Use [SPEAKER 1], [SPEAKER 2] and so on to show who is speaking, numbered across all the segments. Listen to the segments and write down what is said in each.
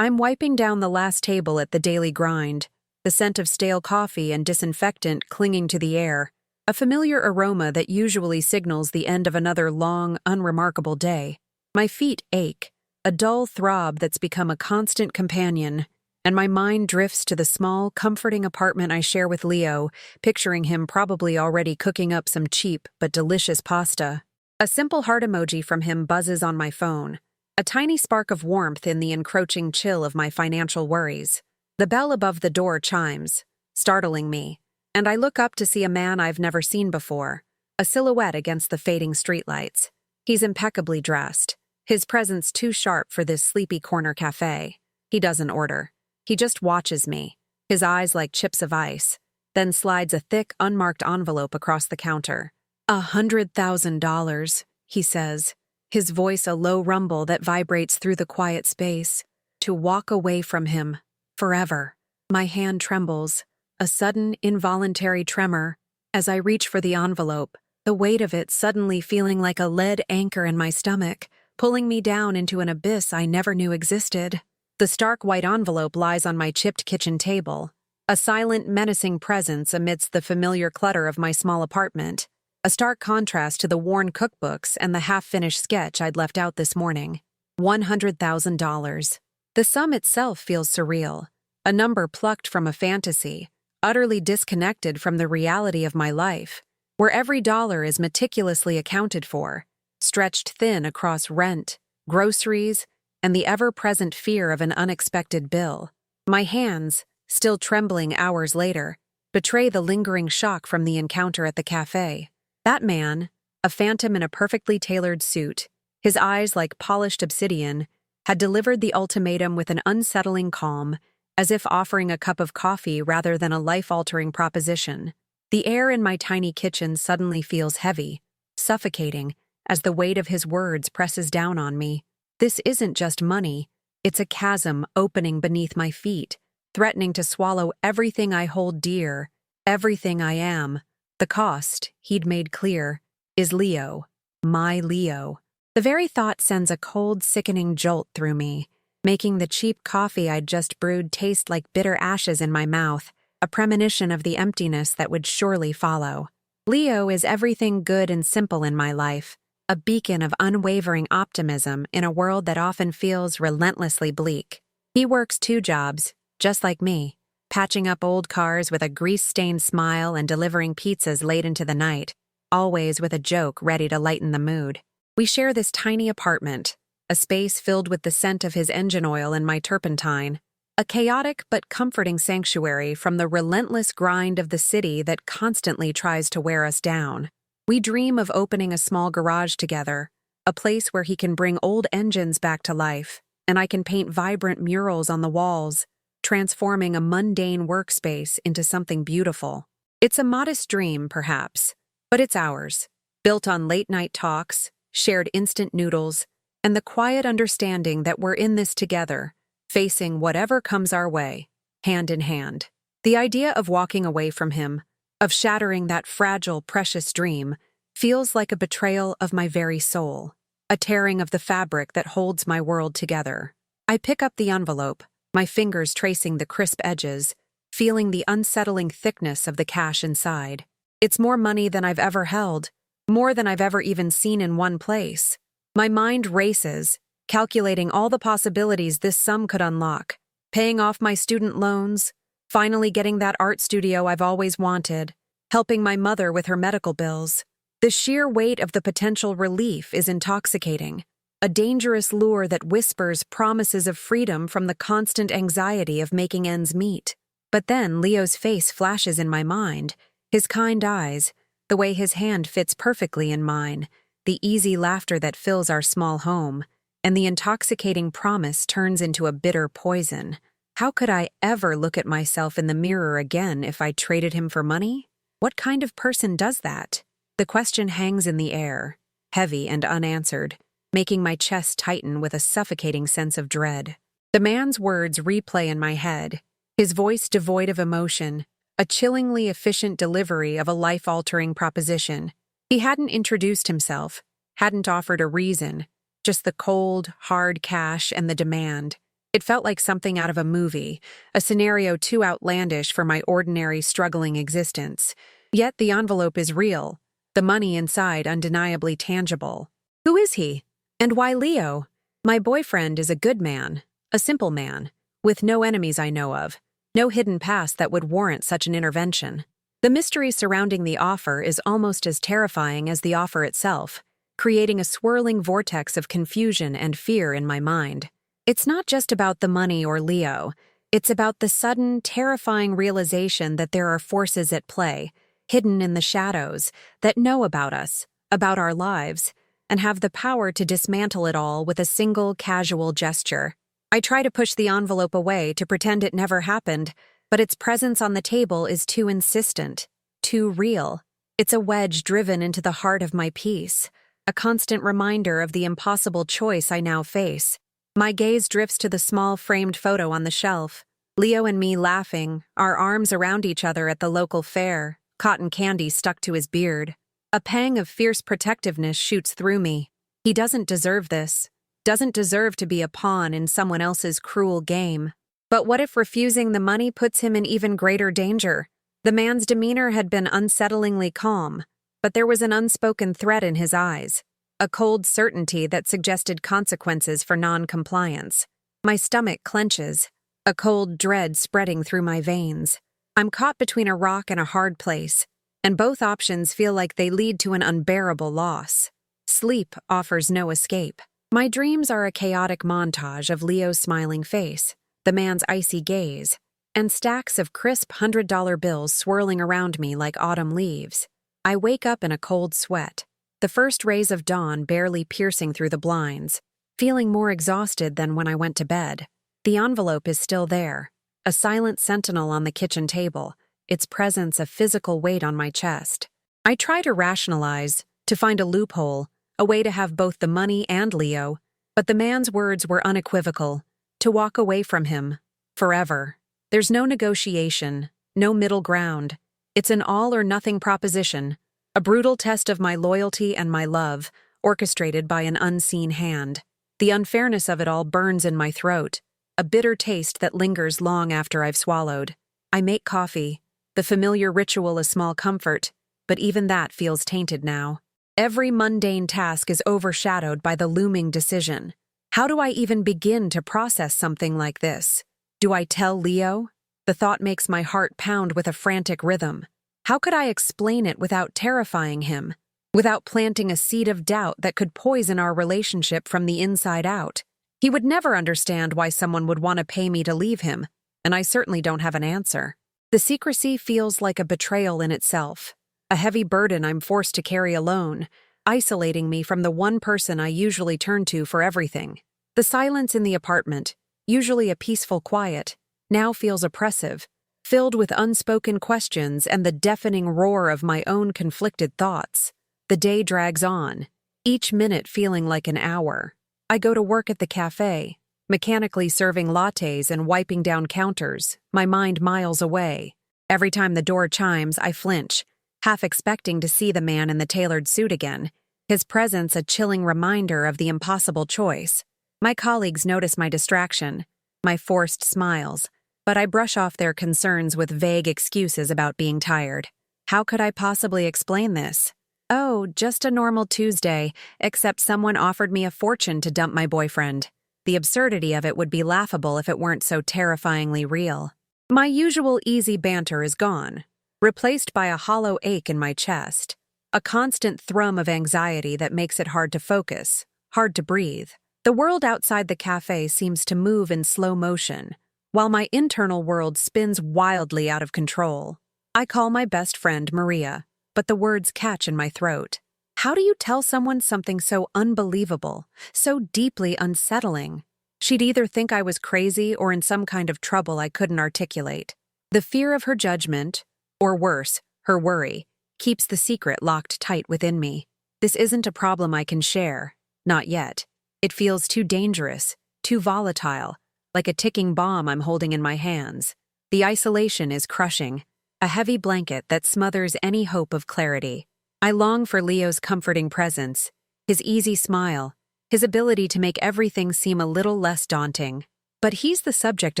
[SPEAKER 1] I'm wiping down the last table at the daily grind, the scent of stale coffee and disinfectant clinging to the air, a familiar aroma that usually signals the end of another long, unremarkable day. My feet ache, a dull throb that's become a constant companion, and my mind drifts to the small, comforting apartment I share with Leo, picturing him probably already cooking up some cheap but delicious pasta. A simple heart emoji from him buzzes on my phone, a tiny spark of warmth in the encroaching chill of my financial worries. The bell above the door chimes, startling me, and I look up to see a man I've never seen before, a silhouette against the fading streetlights. He's impeccably dressed, his presence too sharp for this sleepy corner cafe. He doesn't order. He just watches me, his eyes like chips of ice, then slides a thick, unmarked envelope across the counter. $100,000, he says, his voice a low rumble that vibrates through the quiet space. To walk away from him, forever. My hand trembles, a sudden, involuntary tremor, as I reach for the envelope, the weight of it suddenly feeling like a lead anchor in my stomach, pulling me down into an abyss I never knew existed. The stark white envelope lies on my chipped kitchen table, a silent, menacing presence amidst the familiar clutter of my small apartment, a stark contrast to the worn cookbooks and the half-finished sketch I'd left out this morning. $100,000. The sum itself feels surreal, a number plucked from a fantasy, utterly disconnected from the reality of my life, where every dollar is meticulously accounted for, stretched thin across rent, groceries, and the ever-present fear of an unexpected bill. My hands, still trembling hours later, betray the lingering shock from the encounter at the cafe. That man, a phantom in a perfectly tailored suit, his eyes like polished obsidian, had delivered the ultimatum with an unsettling calm, as if offering a cup of coffee rather than a life-altering proposition. The air in my tiny kitchen suddenly feels heavy, suffocating, as the weight of his words presses down on me. This isn't just money, it's a chasm opening beneath my feet, threatening to swallow everything I hold dear, everything I am. The cost, he'd made clear, is Leo, my Leo. The very thought sends a cold, sickening jolt through me, making the cheap coffee I'd just brewed taste like bitter ashes in my mouth, a premonition of the emptiness that would surely follow. Leo is everything good and simple in my life, a beacon of unwavering optimism in a world that often feels relentlessly bleak. He works 2 jobs, just like me, patching up old cars with a grease-stained smile and delivering pizzas late into the night, always with a joke ready to lighten the mood. We share this tiny apartment, a space filled with the scent of his engine oil and my turpentine, a chaotic but comforting sanctuary from the relentless grind of the city that constantly tries to wear us down. We dream of opening a small garage together, a place where he can bring old engines back to life, and I can paint vibrant murals on the walls, transforming a mundane workspace into something beautiful. It's a modest dream, perhaps, but it's ours, built on late-night talks, shared instant noodles, and the quiet understanding that we're in this together, facing whatever comes our way, hand in hand. The idea of walking away from him, of shattering that fragile, precious dream, feels like a betrayal of my very soul, a tearing of the fabric that holds my world together. I pick up the envelope, my fingers tracing the crisp edges, feeling the unsettling thickness of the cash inside. It's more money than I've ever held, more than I've ever even seen in one place. My mind races, calculating all the possibilities this sum could unlock, paying off my student loans, finally getting that art studio I've always wanted, helping my mother with her medical bills. The sheer weight of the potential relief is intoxicating, a dangerous lure that whispers promises of freedom from the constant anxiety of making ends meet. But then Leo's face flashes in my mind, his kind eyes, the way his hand fits perfectly in mine, the easy laughter that fills our small home, and the intoxicating promise turns into a bitter poison. How could I ever look at myself in the mirror again if I traded him for money? What kind of person does that? The question hangs in the air, heavy and unanswered, making my chest tighten with a suffocating sense of dread. The man's words replay in my head, his voice devoid of emotion, a chillingly efficient delivery of a life-altering proposition. He hadn't introduced himself, hadn't offered a reason, just the cold, hard cash and the demand. It felt like something out of a movie, a scenario too outlandish for my ordinary, struggling existence. Yet the envelope is real, the money inside undeniably tangible. Who is he? And why Leo? My boyfriend is a good man, a simple man, with no enemies I know of, no hidden past that would warrant such an intervention. The mystery surrounding the offer is almost as terrifying as the offer itself, creating a swirling vortex of confusion and fear in my mind. It's not just about the money or Leo. It's about the sudden, terrifying realization that there are forces at play, hidden in the shadows, that know about us, about our lives, and have the power to dismantle it all with a single, casual gesture. I try to push the envelope away to pretend it never happened, but its presence on the table is too insistent, too real. It's a wedge driven into the heart of my peace, a constant reminder of the impossible choice I now face. My gaze drifts to the small framed photo on the shelf. Leo and me laughing, our arms around each other at the local fair, cotton candy stuck to his beard. A pang of fierce protectiveness shoots through me. He doesn't deserve this, doesn't deserve to be a pawn in someone else's cruel game. But what if refusing the money puts him in even greater danger? The man's demeanor had been unsettlingly calm, but there was an unspoken threat in his eyes, a cold certainty that suggested consequences for non-compliance. My stomach clenches, a cold dread spreading through my veins. I'm caught between a rock and a hard place, and both options feel like they lead to an unbearable loss. Sleep offers no escape. My dreams are a chaotic montage of Leo's smiling face, the man's icy gaze, and stacks of crisp $100 bills swirling around me like autumn leaves. I wake up in a cold sweat, the first rays of dawn barely piercing through the blinds, feeling more exhausted than when I went to bed. The envelope is still there, a silent sentinel on the kitchen table, its presence a physical weight on my chest. I try to rationalize, to find a loophole, a way to have both the money and Leo, but the man's words were unequivocal, to walk away from him, forever. There's no negotiation, no middle ground. It's an all-or-nothing proposition, a brutal test of my loyalty and my love, orchestrated by an unseen hand. The unfairness of it all burns in my throat, a bitter taste that lingers long after I've swallowed. I make coffee, the familiar ritual a small comfort, but even that feels tainted now. Every mundane task is overshadowed by the looming decision. How do I even begin to process something like this? Do I tell Leo? The thought makes my heart pound with a frantic rhythm. How could I explain it without terrifying him? Without planting a seed of doubt that could poison our relationship from the inside out? He would never understand why someone would want to pay me to leave him, and I certainly don't have an answer. The secrecy feels like a betrayal in itself, a heavy burden I'm forced to carry alone, isolating me from the one person I usually turn to for everything. The silence in the apartment, usually a peaceful quiet, now feels oppressive, filled with unspoken questions and the deafening roar of my own conflicted thoughts. The day drags on, each minute feeling like an hour. I go to work at the café, mechanically serving lattes and wiping down counters, my mind miles away. Every time the door chimes, I flinch, half expecting to see the man in the tailored suit again, his presence a chilling reminder of the impossible choice. My colleagues notice my distraction, my forced smiles, but I brush off their concerns with vague excuses about being tired. How could I possibly explain this? Oh, just a normal Tuesday, except someone offered me a fortune to dump my boyfriend. The absurdity of it would be laughable if it weren't so terrifyingly real. My usual easy banter is gone, replaced by a hollow ache in my chest, a constant thrum of anxiety that makes it hard to focus, hard to breathe. The world outside the cafe seems to move in slow motion, while my internal world spins wildly out of control. I call my best friend Maria, but the words catch in my throat. How do you tell someone something so unbelievable, so deeply unsettling? She'd either think I was crazy or in some kind of trouble I couldn't articulate. The fear of her judgment, or worse, her worry, keeps the secret locked tight within me. This isn't a problem I can share, not yet. It feels too dangerous, too volatile, like a ticking bomb I'm holding in my hands. The isolation is crushing, a heavy blanket that smothers any hope of clarity. I long for Leo's comforting presence, his easy smile, his ability to make everything seem a little less daunting. But he's the subject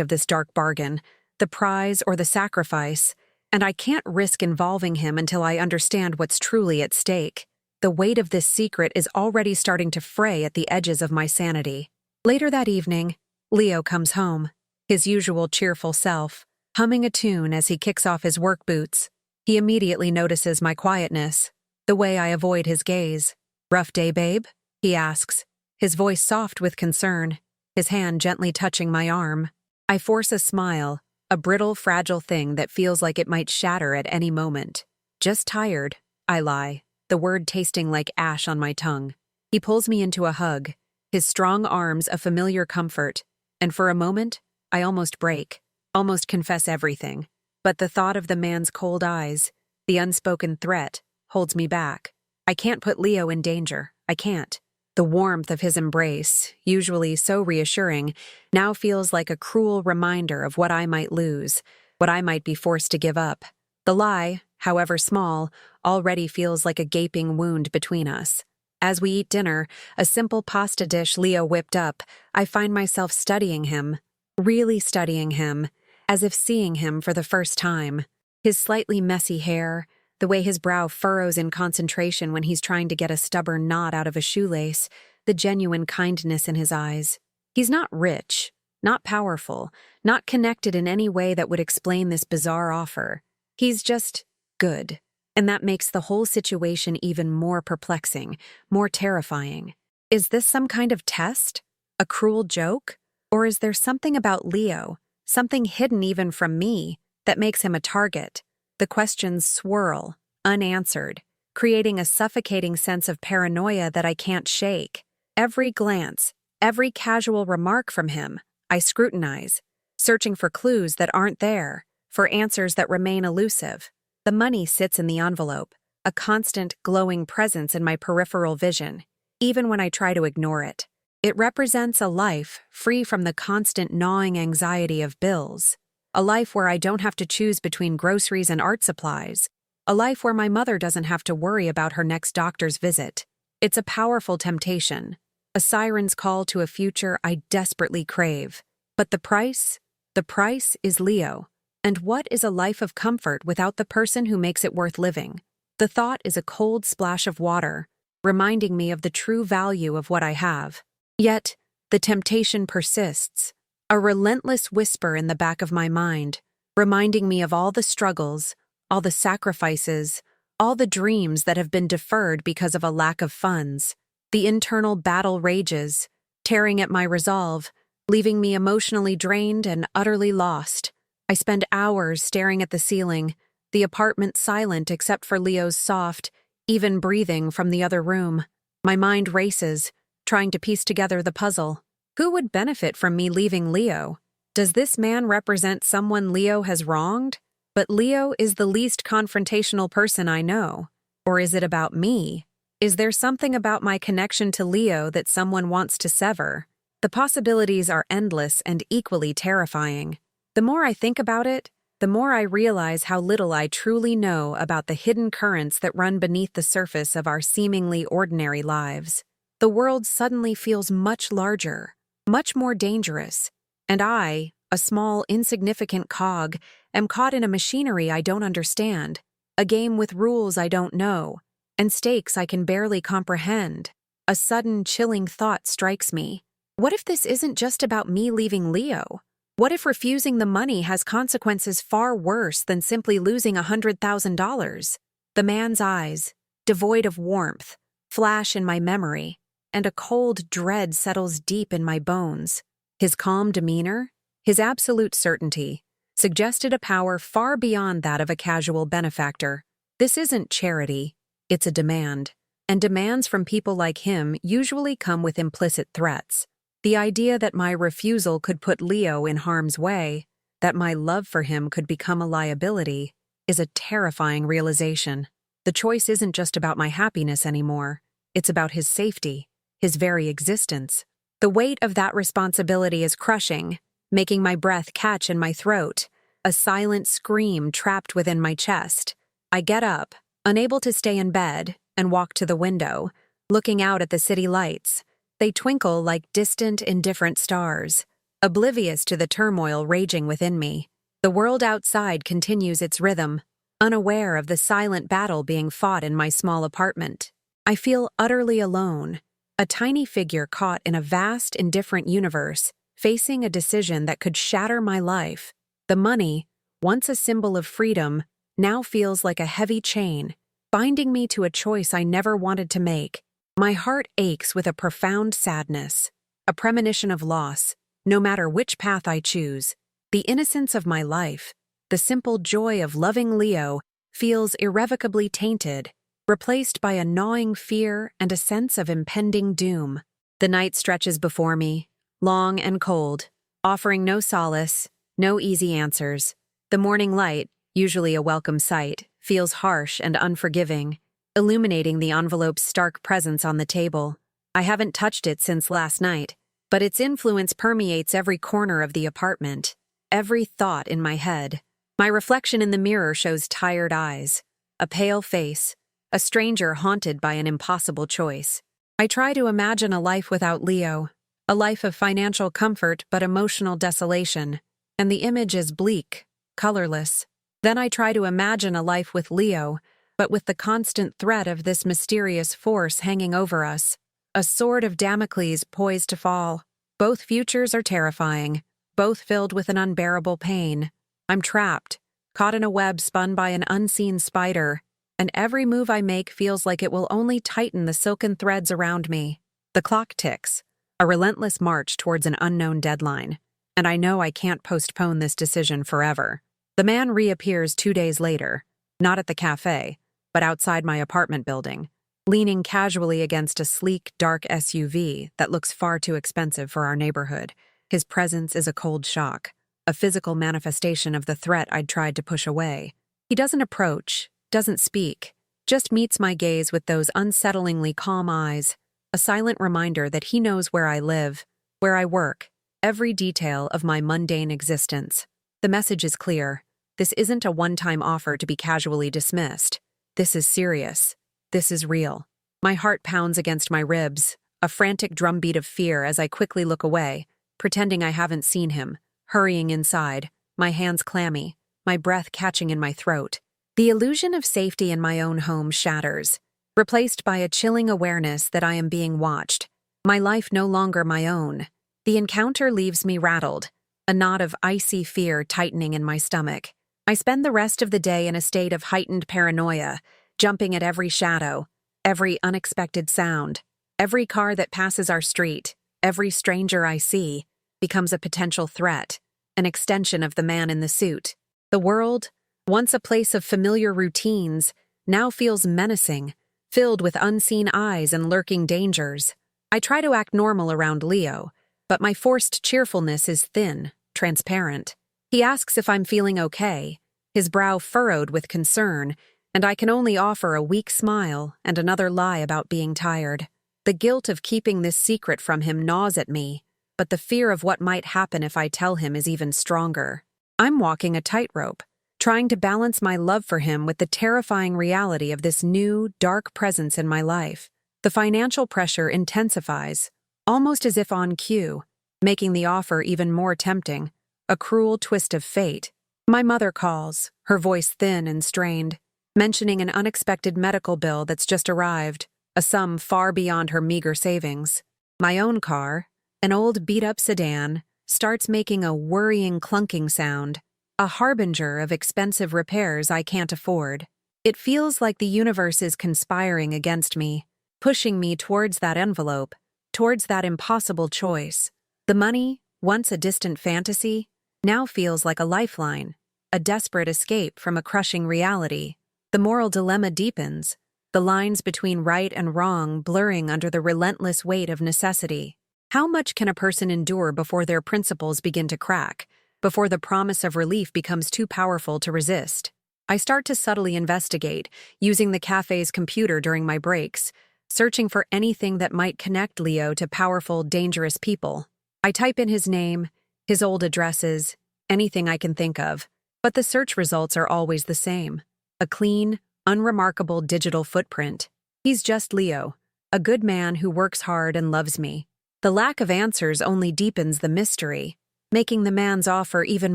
[SPEAKER 1] of this dark bargain, the prize or the sacrifice, and I can't risk involving him until I understand what's truly at stake. The weight of this secret is already starting to fray at the edges of my sanity. Later that evening, Leo comes home, his usual cheerful self, humming a tune as he kicks off his work boots. He immediately notices my quietness, the way I avoid his gaze. "Rough day, babe?" he asks, his voice soft with concern, his hand gently touching my arm. I force a smile, a brittle, fragile thing that feels like it might shatter at any moment. "Just tired," I lie, the word tasting like ash on my tongue. He pulls me into a hug, his strong arms a familiar comfort, and for a moment, I almost break, almost confess everything. But the thought of the man's cold eyes, the unspoken threat, holds me back. I can't put Leo in danger. I can't. The warmth of his embrace, usually so reassuring, now feels like a cruel reminder of what I might lose, what I might be forced to give up. The lie, however small, already feels like a gaping wound between us. As we eat dinner, a simple pasta dish Leo whipped up, I find myself studying him, really studying him, as if seeing him for the first time. His slightly messy hair, the way his brow furrows in concentration when he's trying to get a stubborn knot out of a shoelace, the genuine kindness in his eyes. He's not rich, not powerful, not connected in any way that would explain this bizarre offer. He's just good. And that makes the whole situation even more perplexing, more terrifying. Is this some kind of test? A cruel joke? Or is there something about Leo, something hidden even from me, that makes him a target? The questions swirl, unanswered, creating a suffocating sense of paranoia that I can't shake. Every glance, every casual remark from him, I scrutinize, searching for clues that aren't there, for answers that remain elusive. The money sits in the envelope, a constant, glowing presence in my peripheral vision, even when I try to ignore it. It represents a life free from the constant gnawing anxiety of bills, a life where I don't have to choose between groceries and art supplies, a life where my mother doesn't have to worry about her next doctor's visit. It's a powerful temptation, a siren's call to a future I desperately crave. But the price? The price is Leo. And what is a life of comfort without the person who makes it worth living? The thought is a cold splash of water, reminding me of the true value of what I have. Yet, the temptation persists, a relentless whisper in the back of my mind, reminding me of all the struggles, all the sacrifices, all the dreams that have been deferred because of a lack of funds. The internal battle rages, tearing at my resolve, leaving me emotionally drained and utterly lost. I spend hours staring at the ceiling, the apartment silent except for Leo's soft, even breathing from the other room. My mind races, trying to piece together the puzzle. Who would benefit from me leaving Leo? Does this man represent someone Leo has wronged? But Leo is the least confrontational person I know. Or is it about me? Is there something about my connection to Leo that someone wants to sever? The possibilities are endless and equally terrifying. The more I think about it, the more I realize how little I truly know about the hidden currents that run beneath the surface of our seemingly ordinary lives. The world suddenly feels much larger, much more dangerous, and I, a small, insignificant cog, am caught in a machinery I don't understand, a game with rules I don't know, and stakes I can barely comprehend. A sudden, chilling thought strikes me. What if this isn't just about me leaving Leo? What if refusing the money has consequences far worse than simply losing $100,000? The man's eyes, devoid of warmth, flash in my memory, and a cold dread settles deep in my bones. His calm demeanor, his absolute certainty, suggested a power far beyond that of a casual benefactor. This isn't charity, it's a demand. And demands from people like him usually come with implicit threats. The idea that my refusal could put Leo in harm's way, that my love for him could become a liability, is a terrifying realization. The choice isn't just about my happiness anymore. It's about his safety, his very existence. The weight of that responsibility is crushing, making my breath catch in my throat, a silent scream trapped within my chest. I get up, unable to stay in bed, and walk to the window, looking out at the city lights. They twinkle like distant, indifferent stars. oblivious to the turmoil raging within me. The world outside continues its rhythm, unaware of the silent battle being fought in my small apartment. I feel utterly alone, a tiny figure caught in a vast, indifferent universe, facing a decision that could shatter my life. The money, once a symbol of freedom, now feels like a heavy chain, binding me to a choice I never wanted to make. My heart aches with a profound sadness, a premonition of loss, no matter which path I choose. The innocence of my life, the simple joy of loving Leo, feels irrevocably tainted, replaced by a gnawing fear and a sense of impending doom. The night stretches before me, long and cold, offering no solace, no easy answers. The morning light, usually a welcome sight, feels harsh and unforgiving, illuminating the envelope's stark presence on the table. I haven't touched it since last night, but its influence permeates every corner of the apartment, every thought in my head. My reflection in the mirror shows tired eyes, a pale face, a stranger haunted by an impossible choice. I try to imagine a life without Leo, a life of financial comfort but emotional desolation, and the image is bleak, colorless. Then I try to imagine a life with Leo, but with the constant threat of this mysterious force hanging over us, a sword of Damocles poised to fall. Both futures are terrifying, both filled with an unbearable pain. I'm trapped, caught in a web spun by an unseen spider, and every move I make feels like it will only tighten the silken threads around me. The clock ticks, a relentless march towards an unknown deadline, and I know I can't postpone this decision forever. The man reappears 2 days later, not at the café, but outside my apartment building, leaning casually against a sleek, dark SUV that looks far too expensive for our neighborhood. His presence is a cold shock, a physical manifestation of the threat I'd tried to push away. He doesn't approach, doesn't speak, just meets my gaze with those unsettlingly calm eyes, a silent reminder that he knows where I live, where I work, every detail of my mundane existence. The message is clear. This isn't a one-time offer to be casually dismissed. This is serious. This is real. My heart pounds against my ribs, a frantic drumbeat of fear as I quickly look away, pretending I haven't seen him, hurrying inside, my hands clammy, my breath catching in my throat. The illusion of safety in my own home shatters, replaced by a chilling awareness that I am being watched, my life no longer my own. The encounter leaves me rattled, a knot of icy fear tightening in my stomach. I spend the rest of the day in a state of heightened paranoia, jumping at every shadow, every unexpected sound. Every car that passes our street, every stranger I see, becomes a potential threat, an extension of the man in the suit. The world, once a place of familiar routines, now feels menacing, filled with unseen eyes and lurking dangers. I try to act normal around Leo, but my forced cheerfulness is thin, transparent. He asks if I'm feeling okay, his brow furrowed with concern, and I can only offer a weak smile and another lie about being tired. The guilt of keeping this secret from him gnaws at me, but the fear of what might happen if I tell him is even stronger. I'm walking a tightrope, trying to balance my love for him with the terrifying reality of this new, dark presence in my life. The financial pressure intensifies, almost as if on cue, making the offer even more tempting, a cruel twist of fate. My mother calls, her voice thin and strained, mentioning an unexpected medical bill that's just arrived, a sum far beyond her meager savings. My own car, an old beat-up sedan, starts making a worrying clunking sound, a harbinger of expensive repairs I can't afford. It feels like the universe is conspiring against me, pushing me towards that envelope, towards that impossible choice. The money, once a distant fantasy, now feels like a lifeline, a desperate escape from a crushing reality. The moral dilemma deepens, the lines between right and wrong blurring under the relentless weight of necessity. How much can a person endure before their principles begin to crack, before the promise of relief becomes too powerful to resist? I start to subtly investigate, using the cafe's computer during my breaks, searching for anything that might connect Leo to powerful, dangerous people. I type in his name, his old addresses, anything I can think of, but the search results are always the same. A clean, unremarkable digital footprint. He's just Leo, a good man who works hard and loves me. The lack of answers only deepens the mystery. making the man's offer even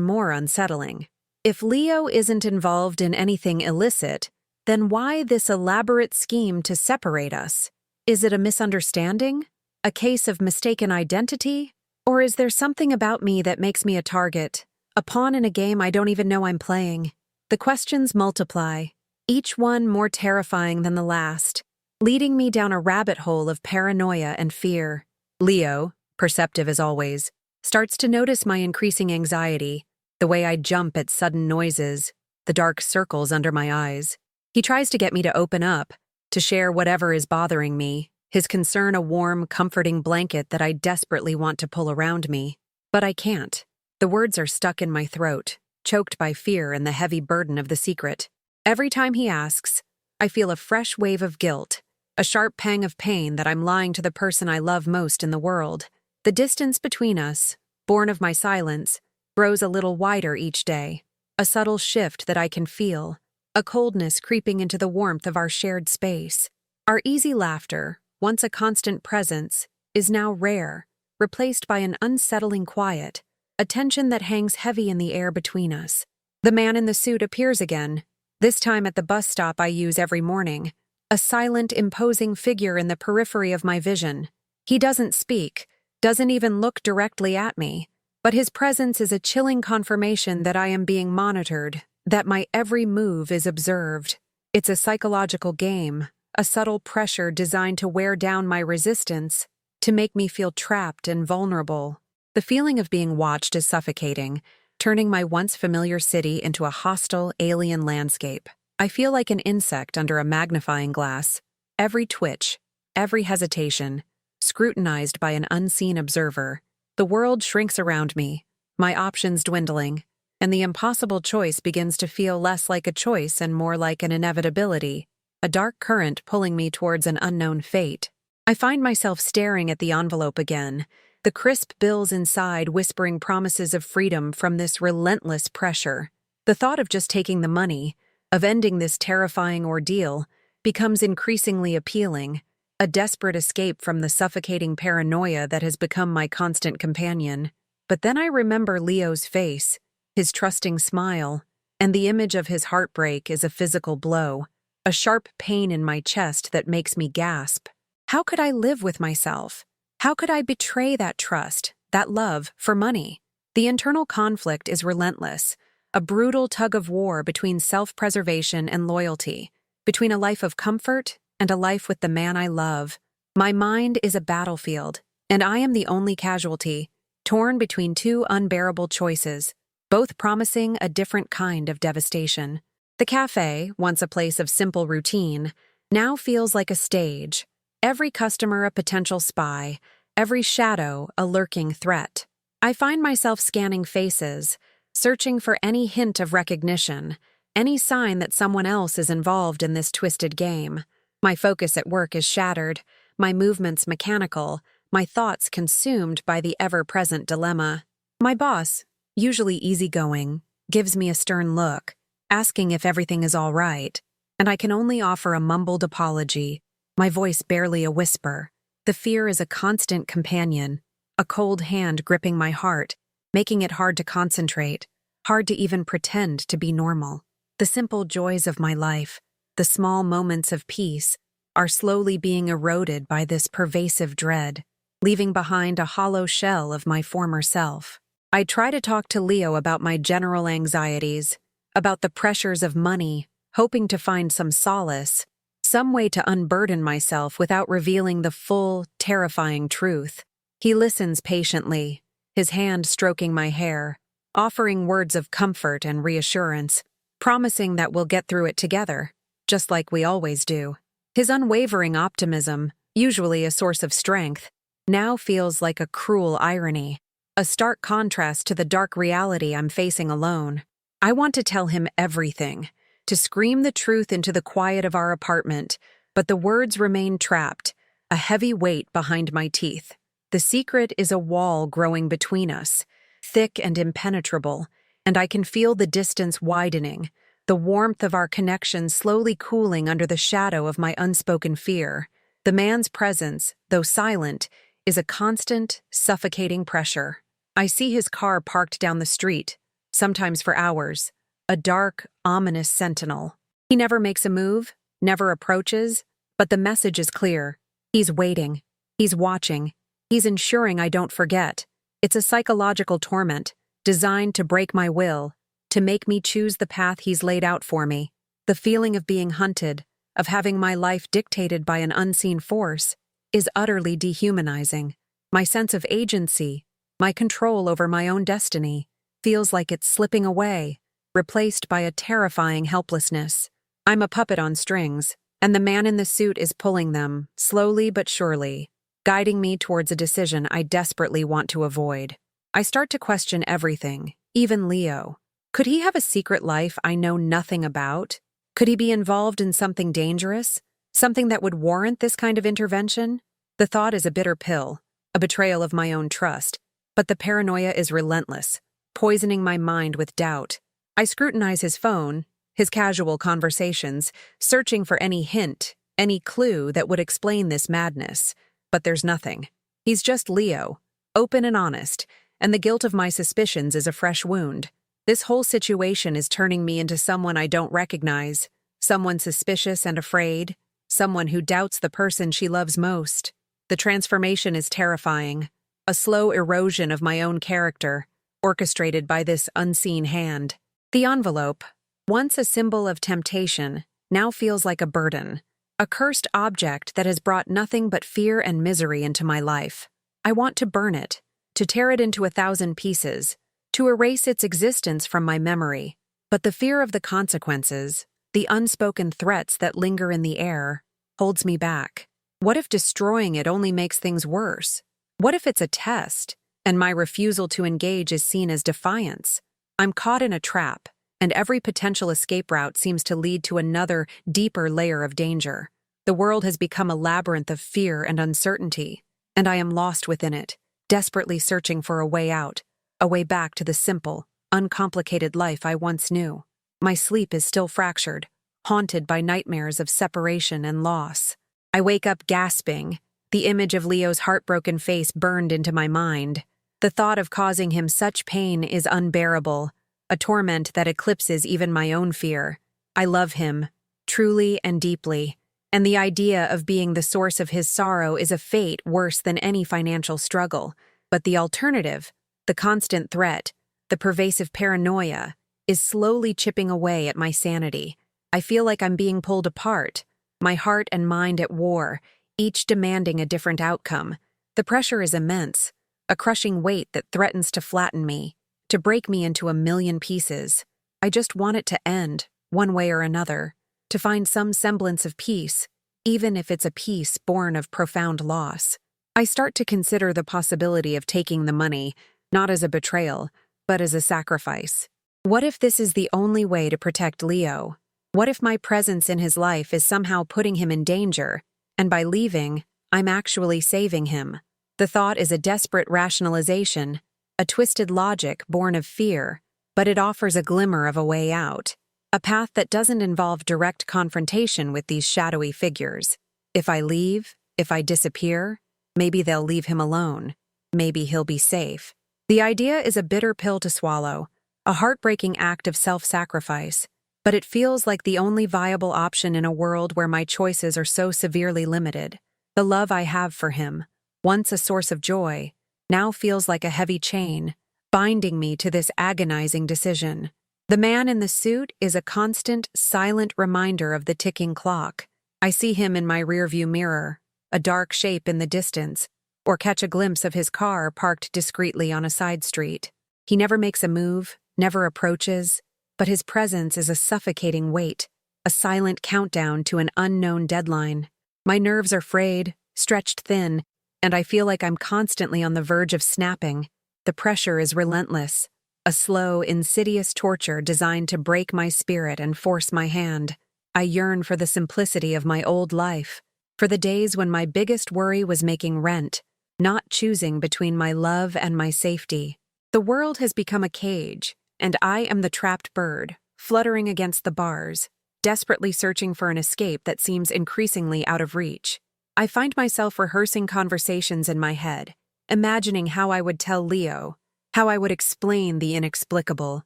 [SPEAKER 1] more unsettling. If Leo isn't involved in anything illicit, then why this elaborate scheme to separate us? Is it a misunderstanding? A case of mistaken identity? Or is there something about me that makes me a target, a pawn in a game I don't even know I'm playing? The questions multiply, each one more terrifying than the last, leading me down a rabbit hole of paranoia and fear. Leo, perceptive as always, starts to notice my increasing anxiety, the way I jump at sudden noises, the dark circles under my eyes. He tries to get me to open up, to share whatever is bothering me, his concern a warm, comforting blanket that I desperately want to pull around me. But I can't. The words are stuck in my throat, choked by fear and the heavy burden of the secret. Every time he asks, I feel a fresh wave of guilt, a sharp pang of pain that I'm lying to the person I love most in the world. The distance between us, born of my silence, grows a little wider each day, a subtle shift that I can feel, a coldness creeping into the warmth of our shared space. Our easy laughter, once a constant presence, is now rare, replaced by an unsettling quiet, a tension that hangs heavy in the air between us. The man in the suit appears again, this time at the bus stop I use every morning, a silent, imposing figure in the periphery of my vision. He doesn't speak, doesn't even look directly at me, but his presence is a chilling confirmation that I am being monitored, that my every move is observed. It's a psychological game, a subtle pressure designed to wear down my resistance, to make me feel trapped and vulnerable. The feeling of being watched is suffocating, turning my once familiar city into a hostile, alien landscape. I feel like an insect under a magnifying glass, every twitch, every hesitation, scrutinized by an unseen observer. The world shrinks around me, my options dwindling, and the impossible choice begins to feel less like a choice and more like an inevitability, a dark current pulling me towards an unknown fate. I find myself staring at the envelope again, the crisp bills inside whispering promises of freedom from this relentless pressure. The thought of just taking the money, of ending this terrifying ordeal, becomes increasingly appealing, a desperate escape from the suffocating paranoia that has become my constant companion. But then I remember Leo's face, his trusting smile, and the image of his heartbreak is a physical blow, a sharp pain in my chest that makes me gasp. How could I live with myself? How could I betray that trust, that love, for money? The internal conflict is relentless, a brutal tug-of-war between self-preservation and loyalty, between a life of comfort and a life with the man I love. My mind is a battlefield, and I am the only casualty, torn between two unbearable choices, both promising a different kind of devastation. The café, once a place of simple routine, now feels like a stage, every customer a potential spy, every shadow a lurking threat. I find myself scanning faces, searching for any hint of recognition, any sign that someone else is involved in this twisted game. My focus at work is shattered, my movements mechanical, my thoughts consumed by the ever-present dilemma. My boss, usually easygoing, gives me a stern look, asking if everything is all right, and I can only offer a mumbled apology, my voice barely a whisper. The fear is a constant companion, a cold hand gripping my heart, making it hard to concentrate, hard to even pretend to be normal. The simple joys of my life, the small moments of peace, are slowly being eroded by this pervasive dread, leaving behind a hollow shell of my former self. I try to talk to Leo about my general anxieties, about the pressures of money, hoping to find some solace, some way to unburden myself without revealing the full, terrifying truth. He listens patiently, his hand stroking my hair, offering words of comfort and reassurance, promising that we'll get through it together, just like we always do. His unwavering optimism, usually a source of strength, now feels like a cruel irony, a stark contrast to the dark reality I'm facing alone. I want to tell him everything, to scream the truth into the quiet of our apartment, but the words remain trapped, a heavy weight behind my teeth. The secret is a wall growing between us, thick and impenetrable, and I can feel the distance widening, the warmth of our connection slowly cooling under the shadow of my unspoken fear. The man's presence, though silent, is a constant, suffocating pressure. I see his car parked down the street, sometimes for hours, a dark, ominous sentinel. He never makes a move, never approaches, but the message is clear. He's waiting. He's watching. He's ensuring I don't forget. It's a psychological torment, designed to break my will, to make me choose the path he's laid out for me. The feeling of being hunted, of having my life dictated by an unseen force, is utterly dehumanizing. My sense of agency, my control over my own destiny, feels like it's slipping away, replaced by a terrifying helplessness. I'm a puppet on strings, and the man in the suit is pulling them, slowly but surely, guiding me towards a decision I desperately want to avoid. I start to question everything, even Leo. Could he have a secret life I know nothing about? Could he be involved in something dangerous? Something that would warrant this kind of intervention? The thought is a bitter pill, a betrayal of my own trust, but the paranoia is relentless, poisoning my mind with doubt. I scrutinize his phone, his casual conversations, searching for any hint, any clue that would explain this madness. But there's nothing. He's just Leo, open and honest, and the guilt of my suspicions is a fresh wound. This whole situation is turning me into someone I don't recognize, someone suspicious and afraid, someone who doubts the person she loves most. The transformation is terrifying, a slow erosion of my own character, orchestrated by this unseen hand. The envelope, once a symbol of temptation, now feels like a burden, a cursed object that has brought nothing but fear and misery into my life. I want to burn it, to tear it into 1,000 pieces, to erase its existence from my memory. But the fear of the consequences, the unspoken threats that linger in the air, holds me back. What if destroying it only makes things worse? What if it's a test, and my refusal to engage is seen as defiance? I'm caught in a trap, and every potential escape route seems to lead to another, deeper layer of danger. The world has become a labyrinth of fear and uncertainty, and I am lost within it, desperately searching for a way out, a way back to the simple, uncomplicated life I once knew. My sleep is still fractured, haunted by nightmares of separation and loss. I wake up gasping, the image of Leo's heartbroken face burned into my mind. The thought of causing him such pain is unbearable, a torment that eclipses even my own fear. I love him, truly and deeply, and the idea of being the source of his sorrow is a fate worse than any financial struggle. But the alternative, the constant threat, the pervasive paranoia, is slowly chipping away at my sanity. I feel like I'm being pulled apart, my heart and mind at war, each demanding a different outcome. The pressure is immense, a crushing weight that threatens to flatten me, to break me into 1,000,000 pieces. I just want it to end, one way or another, to find some semblance of peace, even if it's a peace born of profound loss. I start to consider the possibility of taking the money, not as a betrayal, but as a sacrifice. What if this is the only way to protect Leo? What if my presence in his life is somehow putting him in danger, and by leaving, I'm actually saving him? The thought is a desperate rationalization, a twisted logic born of fear, but it offers a glimmer of a way out, a path that doesn't involve direct confrontation with these shadowy figures. If I leave, if I disappear, maybe they'll leave him alone. Maybe he'll be safe. The idea is a bitter pill to swallow, a heartbreaking act of self-sacrifice, but it feels like the only viable option in a world where my choices are so severely limited. The love I have for him, once a source of joy, now feels like a heavy chain, binding me to this agonizing decision. The man in the suit is a constant, silent reminder of the ticking clock. I see him in my rearview mirror, a dark shape in the distance, or catch a glimpse of his car parked discreetly on a side street. He never makes a move, never approaches, but his presence is a suffocating weight, a silent countdown to an unknown deadline. My nerves are frayed, stretched thin, and I feel like I'm constantly on the verge of snapping. The pressure is relentless, a slow, insidious torture designed to break my spirit and force my hand. I yearn for the simplicity of my old life, for the days when my biggest worry was making rent, not choosing between my love and my safety. The world has become a cage, and I am the trapped bird, fluttering against the bars, desperately searching for an escape that seems increasingly out of reach. I find myself rehearsing conversations in my head, imagining how I would tell Leo, how I would explain the inexplicable.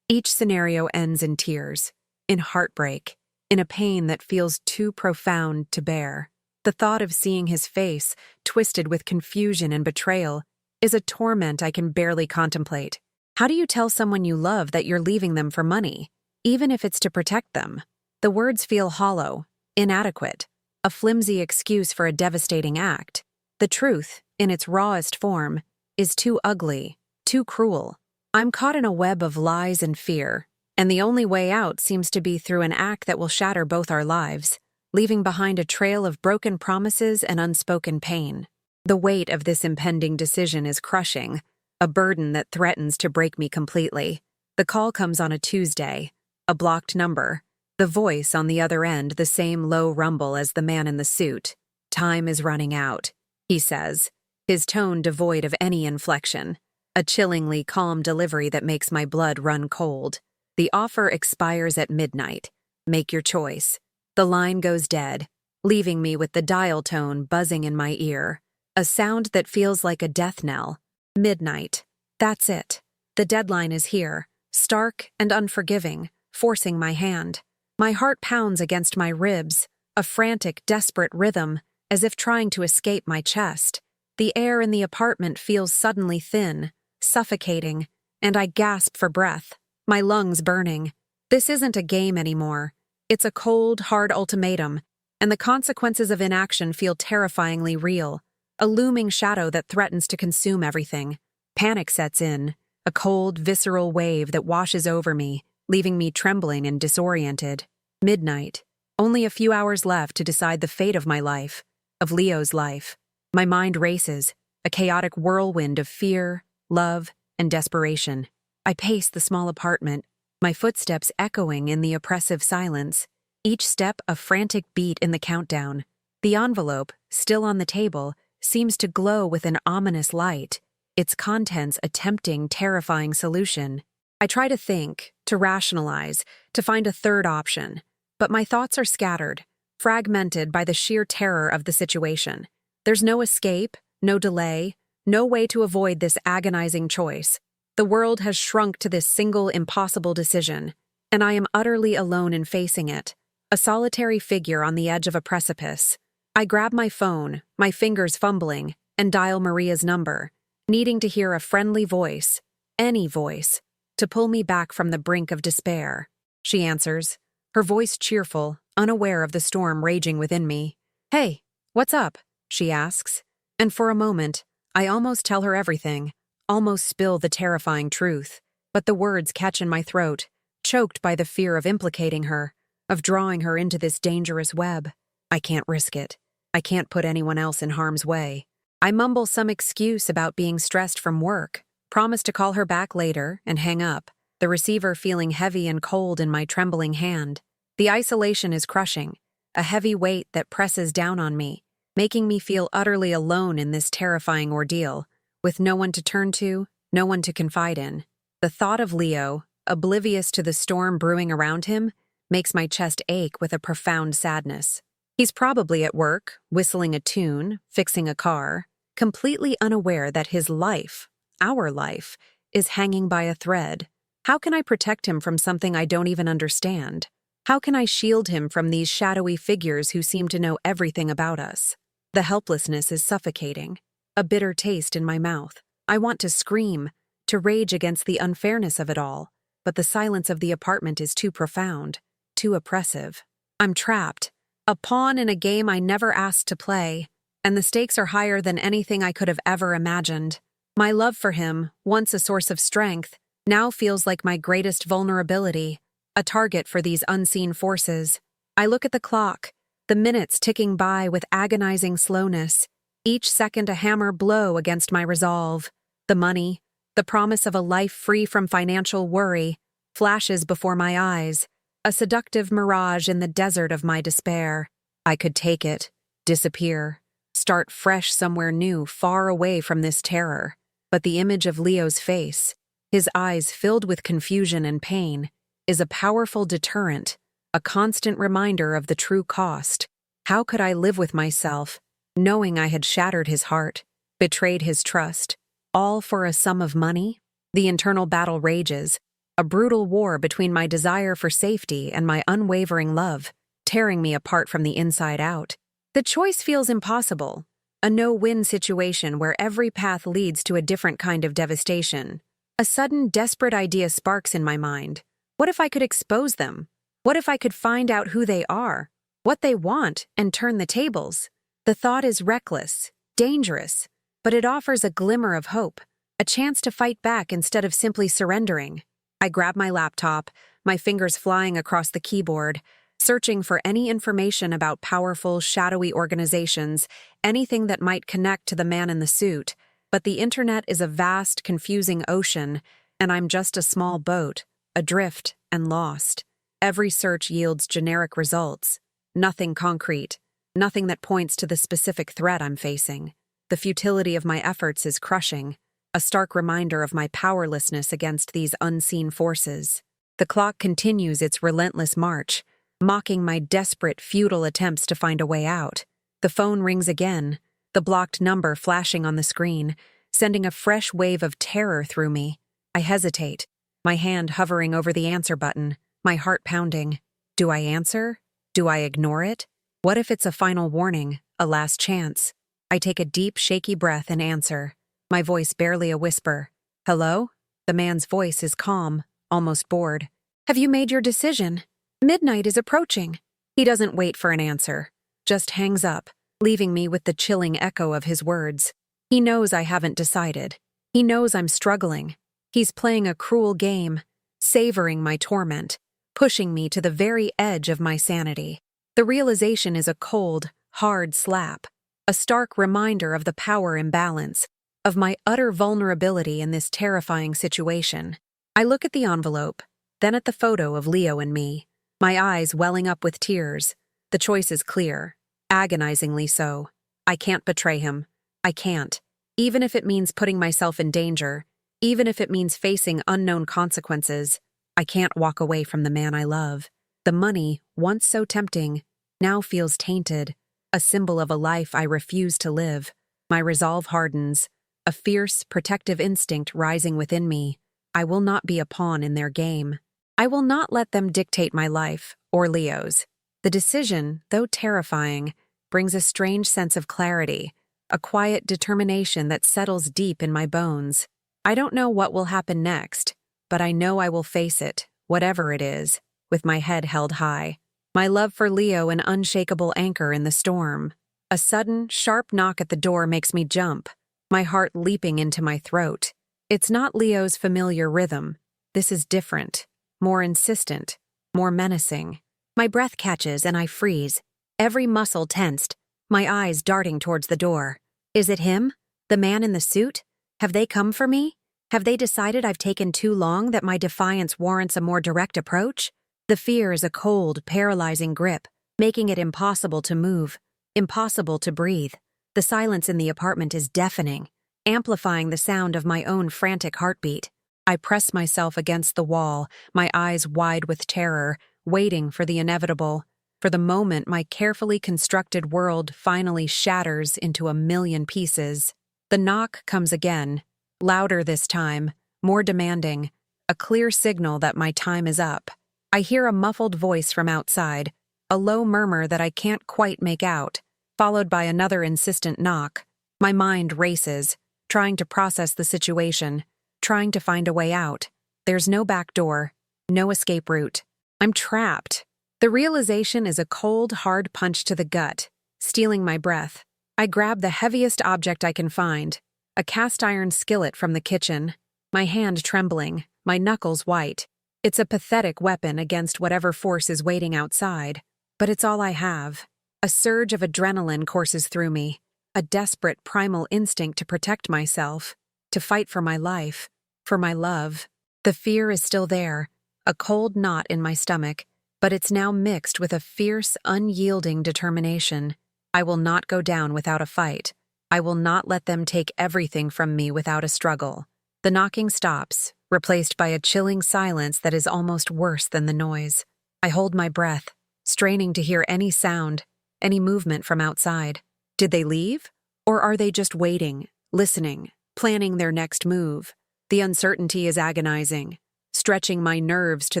[SPEAKER 1] Each scenario ends in tears, in heartbreak, in a pain that feels too profound to bear. The thought of seeing his face, twisted with confusion and betrayal, is a torment I can barely contemplate. How do you tell someone you love that you're leaving them for money, even if it's to protect them? The words feel hollow, inadequate, a flimsy excuse for a devastating act. The truth, in its rawest form, is too ugly, too cruel. I'm caught in a web of lies and fear, and the only way out seems to be through an act that will shatter both our lives, leaving behind a trail of broken promises and unspoken pain. The weight of this impending decision is crushing, a burden that threatens to break me completely. The call comes on a Tuesday, a blocked number, the voice on the other end the same low rumble as the man in the suit. "Time is running out," he says, his tone devoid of any inflection, a chillingly calm delivery that makes my blood run cold. "The offer expires at midnight. Make your choice." The line goes dead, leaving me with the dial tone buzzing in my ear, a sound that feels like a death knell. Midnight. That's it. The deadline is here, stark and unforgiving, forcing my hand. My heart pounds against my ribs, a frantic, desperate rhythm, as if trying to escape my chest. The air in the apartment feels suddenly thin, suffocating, and I gasp for breath, my lungs burning. This isn't a game anymore. It's a cold, hard ultimatum, and the consequences of inaction feel terrifyingly real, a looming shadow that threatens to consume everything. Panic sets in, a cold, visceral wave that washes over me, leaving me trembling and disoriented. Midnight. Only a few hours left to decide the fate of my life, of Leo's life. My mind races, a chaotic whirlwind of fear, love, and desperation. I pace the small apartment, my footsteps echoing in the oppressive silence, each step a frantic beat in the countdown. The envelope, still on the table, seems to glow with an ominous light, its contents a tempting, terrifying solution. I try to think, to rationalize, to find a third option, but my thoughts are scattered, fragmented by the sheer terror of the situation. There's no escape, no delay, no way to avoid this agonizing choice. The world has shrunk to this single impossible decision, and I am utterly alone in facing it, a solitary figure on the edge of a precipice. I grab my phone, my fingers fumbling, and dial Maria's number, needing to hear a friendly voice, any voice, to pull me back from the brink of despair. She answers, her voice cheerful, unaware of the storm raging within me. "Hey, what's up?" she asks, and for a moment, I almost tell her everything, almost spill the terrifying truth, but the words catch in my throat, choked by the fear of implicating her, of drawing her into this dangerous web. I can't risk it. I can't put anyone else in harm's way. I mumble some excuse about being stressed from work, promise to call her back later, and hang up, the receiver feeling heavy and cold in my trembling hand. The isolation is crushing, a heavy weight that presses down on me, making me feel utterly alone in this terrifying ordeal, with no one to turn to, no one to confide in. The thought of Leo, oblivious to the storm brewing around him, makes my chest ache with a profound sadness. He's probably at work, whistling a tune, fixing a car, completely unaware that his life, our life, is hanging by a thread. How can I protect him from something I don't even understand? How can I shield him from these shadowy figures who seem to know everything about us? The helplessness is suffocating, a bitter taste in my mouth. I want to scream, to rage against the unfairness of it all, but the silence of the apartment is too profound, too oppressive. I'm trapped, a pawn in a game I never asked to play, and the stakes are higher than anything I could have ever imagined. My love for him, once a source of strength, now feels like my greatest vulnerability, a target for these unseen forces. I look at the clock, the minutes ticking by with agonizing slowness, each second a hammer blow against my resolve. The money, the promise of a life free from financial worry, flashes before my eyes, a seductive mirage in the desert of my despair. I could take it, disappear, start fresh somewhere new, far away from this terror. But the image of Leo's face, his eyes filled with confusion and pain, is a powerful deterrent, a constant reminder of the true cost. How could I live with myself, knowing I had shattered his heart, betrayed his trust, all for a sum of money? The internal battle rages, a brutal war between my desire for safety and my unwavering love, tearing me apart from the inside out. The choice feels impossible, a no-win situation where every path leads to a different kind of devastation. A sudden, desperate idea sparks in my mind. What if I could expose them? What if I could find out who they are, what they want, and turn the tables? The thought is reckless, dangerous, but it offers a glimmer of hope, a chance to fight back instead of simply surrendering. I grab my laptop, my fingers flying across the keyboard, searching for any information about powerful, shadowy organizations, anything that might connect to the man in the suit. But the internet is a vast, confusing ocean, and I'm just a small boat, adrift and lost. Every search yields generic results. Nothing concrete. Nothing that points to the specific threat I'm facing. The futility of my efforts is crushing, a stark reminder of my powerlessness against these unseen forces. The clock continues its relentless march, mocking my desperate, futile attempts to find a way out. The phone rings again, the blocked number flashing on the screen, sending a fresh wave of terror through me. I hesitate, my hand hovering over the answer button, my heart pounding. Do I answer? Do I ignore it? What if it's a final warning, a last chance? I take a deep, shaky breath and answer, my voice barely a whisper. Hello? The man's voice is calm, almost bored. Have you made your decision? Midnight is approaching. He doesn't wait for an answer, just hangs up, leaving me with the chilling echo of his words. He knows I haven't decided. He knows I'm struggling. He's playing a cruel game, savoring my torment, pushing me to the very edge of my sanity. The realization is a cold, hard slap, a stark reminder of the power imbalance, of my utter vulnerability in this terrifying situation. I look at the envelope, then at the photo of Leo and me, my eyes welling up with tears. The choice is clear, agonizingly so. I can't betray him. I can't. Even if it means putting myself in danger, even if it means facing unknown consequences, I can't walk away from the man I love. The money, once so tempting, now feels tainted, a symbol of a life I refuse to live. My resolve hardens, a fierce, protective instinct rising within me. I will not be a pawn in their game. I will not let them dictate my life, or Leo's. The decision, though terrifying, brings a strange sense of clarity, a quiet determination that settles deep in my bones. I don't know what will happen next, but I know I will face it, whatever it is, with my head held high. My love for Leo an unshakable anchor in the storm. A sudden, sharp knock at the door makes me jump, my heart leaping into my throat. It's not Leo's familiar rhythm. This is different, more insistent, more menacing. My breath catches and I freeze, every muscle tensed, my eyes darting towards the door. Is it him? The man in the suit? Have they come for me? Have they decided I've taken too long, that my defiance warrants a more direct approach? The fear is a cold, paralyzing grip, making it impossible to move, impossible to breathe. The silence in the apartment is deafening, amplifying the sound of my own frantic heartbeat. I press myself against the wall, my eyes wide with terror, waiting for the inevitable. For the moment my carefully constructed world finally shatters into a million pieces. The knock comes again, louder this time, more demanding, a clear signal that my time is up. I hear a muffled voice from outside, a low murmur that I can't quite make out, followed by another insistent knock. My mind races, trying to process the situation, trying to find a way out. There's no back door, no escape route. I'm trapped. The realization is a cold, hard punch to the gut, stealing my breath. I grab the heaviest object I can find, a cast-iron skillet from the kitchen, my hand trembling, my knuckles white. It's a pathetic weapon against whatever force is waiting outside, but it's all I have. A surge of adrenaline courses through me, a desperate primal instinct to protect myself, to fight for my life, for my love. The fear is still there, a cold knot in my stomach, but it's now mixed with a fierce, unyielding determination. I will not go down without a fight. I will not let them take everything from me without a struggle. The knocking stops, replaced by a chilling silence that is almost worse than the noise. I hold my breath, straining to hear any sound, any movement from outside. Did they leave? Or are they just waiting, listening, planning their next move? The uncertainty is agonizing, stretching my nerves to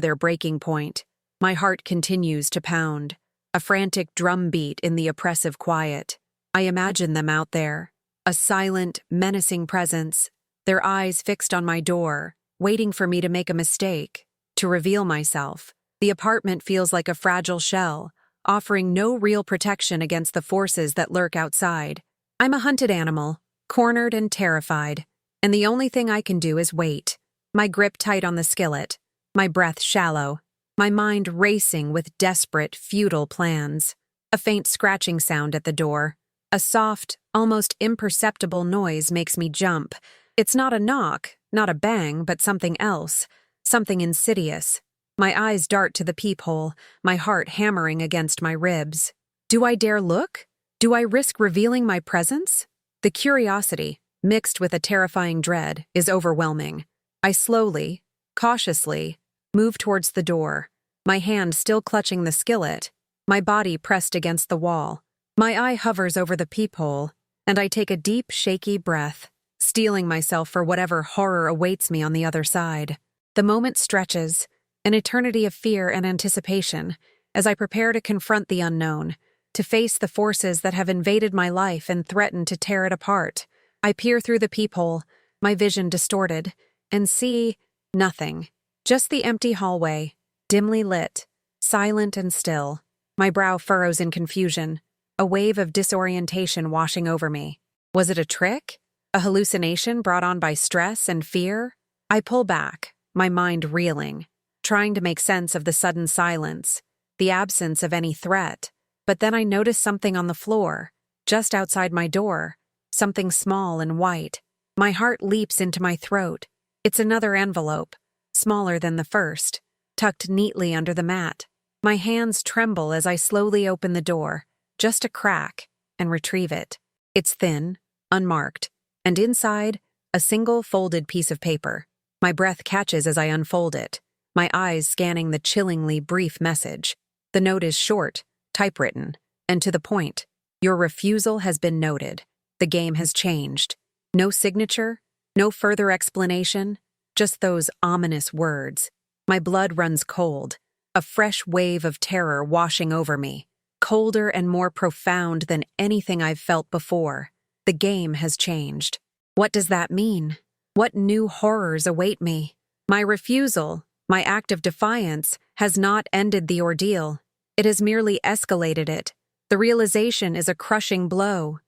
[SPEAKER 1] their breaking point. My heart continues to pound, a frantic drumbeat in the oppressive quiet. I imagine them out there, a silent, menacing presence, their eyes fixed on my door, waiting for me to make a mistake, to reveal myself. The apartment feels like a fragile shell, offering no real protection against the forces that lurk outside. I'm a hunted animal, cornered and terrified, and the only thing I can do is wait, my grip tight on the skillet, my breath shallow, my mind racing with desperate, futile plans. A faint scratching sound at the door. A soft, almost imperceptible noise makes me jump. It's not a knock, not a bang, but something else, something insidious. My eyes dart to the peephole, my heart hammering against my ribs. Do I dare look? Do I risk revealing my presence? The curiosity, mixed with a terrifying dread, is overwhelming. I slowly, cautiously, move towards the door, my hand still clutching the skillet, my body pressed against the wall. My eye hovers over the peephole, and I take a deep, shaky breath, steeling myself for whatever horror awaits me on the other side. The moment stretches, an eternity of fear and anticipation, as I prepare to confront the unknown, to face the forces that have invaded my life and threaten to tear it apart. I peer through the peephole, my vision distorted, and see nothing. Just the empty hallway, dimly lit, silent and still. My brow furrows in confusion, a wave of disorientation washing over me. Was it a trick? A hallucination brought on by stress and fear? I pull back, my mind reeling, trying to make sense of the sudden silence, the absence of any threat. But then I notice something on the floor, just outside my door, something small and white. My heart leaps into my throat. It's another envelope, smaller than the first, tucked neatly under the mat. My hands tremble as I slowly open the door, just a crack, and retrieve it. It's thin, unmarked, and inside, a single folded piece of paper. My breath catches as I unfold it, my eyes scanning the chillingly brief message. The note is short, typewritten, and to the point. Your refusal has been noted. The game has changed. No signature, no further explanation, just those ominous words. My blood runs cold, a fresh wave of terror washing over me, colder and more profound than anything I've felt before. The game has changed. What does that mean? What new horrors await me? My refusal, my act of defiance, has not ended the ordeal. It has merely escalated it. The realization is a crushing blow,